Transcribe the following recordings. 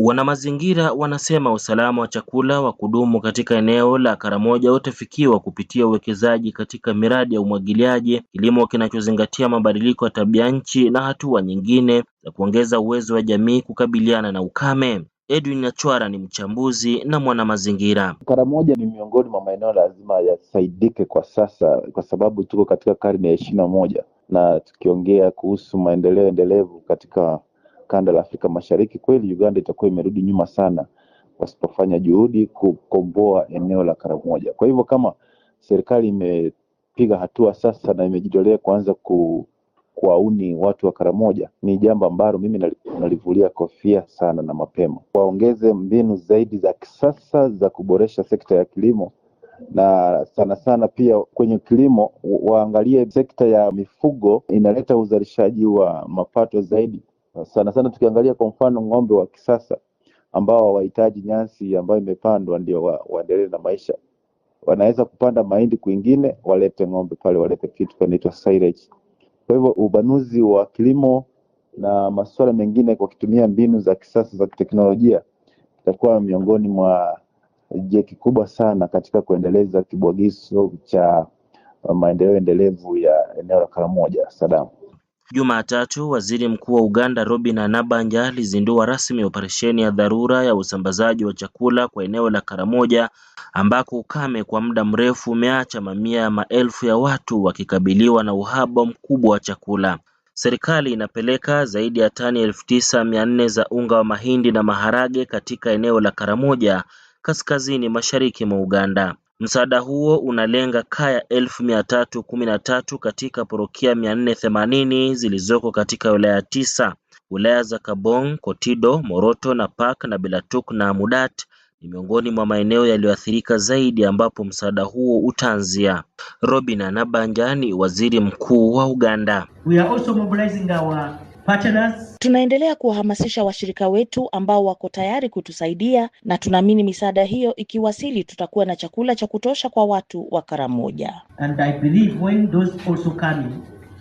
Wanamazingira wanasema usalama wa chakula wa kudumu katika eneo la Karamoja utafikiwa kupitia uwekezaji katika miradi ya umwagiliaji, kilimo kinachozingatia mabadiliko ya tabia nchi na hatua nyingine za kuongeza uwezo wa jamii kukabiliana na ukame. Edwin Nyachwara ni mchambuzi na mwanamazingira. Karamoja ni miongoni mwa maeneo lazima yasaidike kwa sasa, kwa sababu tuko katika karne ya 21 na tukiongea kuhusu maendeleo endelevu katika kanda la Afrika Mashariki, kweli Uganda itakuwa imerudi nyuma sana wasipofanya juhudi kukomboa eneo la Karamoja. Kwa hivyo kama serikali imepiga hatua sasa na imejitolea kuanza kuwauni watu wa Karamoja, ni jambo ambalo mimi nalivulia kofia sana na mapema. Waongeze mbinu zaidi za kisasa za kuboresha sekta ya kilimo, na sana sana pia kwenye kilimo waangalie sekta ya mifugo, inaleta uzalishaji wa mapato zaidi. Sana sana tukiangalia kwa mfano ng'ombe wa kisasa ambao hawahitaji nyasi ambayo imepandwa ndio waendelee na maisha, wanaweza kupanda mahindi kwingine, walete ng'ombe pale, walete kitu kinaitwa silage. Kwa hivyo ubanuzi wa kilimo na masuala mengine kwa kutumia mbinu za kisasa za teknolojia itakuwa miongoni mwa jeki kubwa sana katika kuendeleza kibwagizo cha maendeleo endelevu ya eneo la Karamoja. Saddam. Jumatatu, Waziri Mkuu wa Uganda Robin Nabbanja alizindua rasmi operesheni ya dharura ya usambazaji wa chakula kwa eneo la Karamoja ambako ukame kwa muda mrefu umeacha mamia ya maelfu ya watu wakikabiliwa na uhaba mkubwa wa chakula. Serikali inapeleka zaidi ya tani 9,400 za unga wa mahindi na maharage katika eneo la Karamoja kaskazini mashariki mwa Uganda. Msaada huo unalenga kaya 1,313 katika parokia 480 zilizoko katika wilaya 9. Wilaya za Kabong, Kotido, Moroto na Park na Belatuk na Mudat ni miongoni mwa maeneo yaliyoathirika zaidi ambapo msaada huo utaanzia. Robin Nabbanja ni Waziri Mkuu wa Uganda. We are also mobilizing our partners. Tunaendelea kuwahamasisha washirika wetu ambao wako tayari kutusaidia, na tunaamini misaada hiyo ikiwasili tutakuwa na chakula cha kutosha kwa watu wa Karamoja. And I believe when those also come,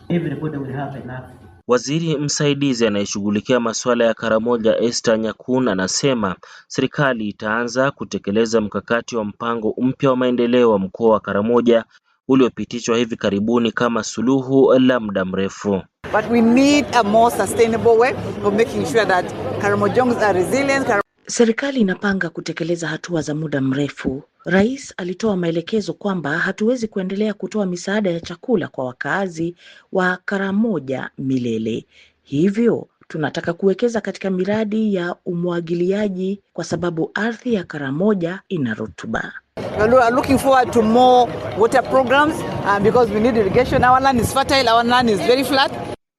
everybody will have enough. Waziri msaidizi anayeshughulikia masuala ya Karamoja Esther Nyakuna anasema serikali itaanza kutekeleza mkakati wa mpango mpya wa maendeleo wa mkoa wa Karamoja uliopitishwa hivi karibuni kama suluhu la muda mrefu. But we need a more sustainable way of making sure that Karamojongos are resilient. Serikali inapanga kutekeleza hatua za muda mrefu. Rais alitoa maelekezo kwamba hatuwezi kuendelea kutoa misaada ya chakula kwa wakaazi wa Karamoja milele. Hivyo tunataka kuwekeza katika miradi ya umwagiliaji kwa sababu ardhi ya Karamoja ina rutuba. We are looking forward to more water programs because we need irrigation. Our land is fertile, our land is very flat.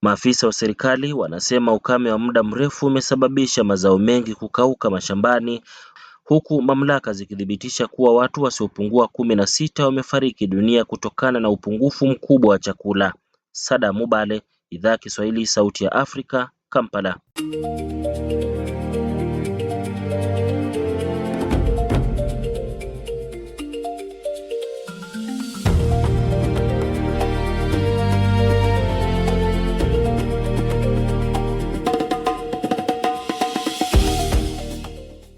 Maafisa wa serikali wanasema ukame wa muda mrefu umesababisha mazao mengi kukauka mashambani, huku mamlaka zikithibitisha kuwa watu wasiopungua 16 wamefariki dunia kutokana na upungufu mkubwa wa chakula. Saddam Mubale, Idhaa Kiswahili, Sauti ya Afrika, Kampala.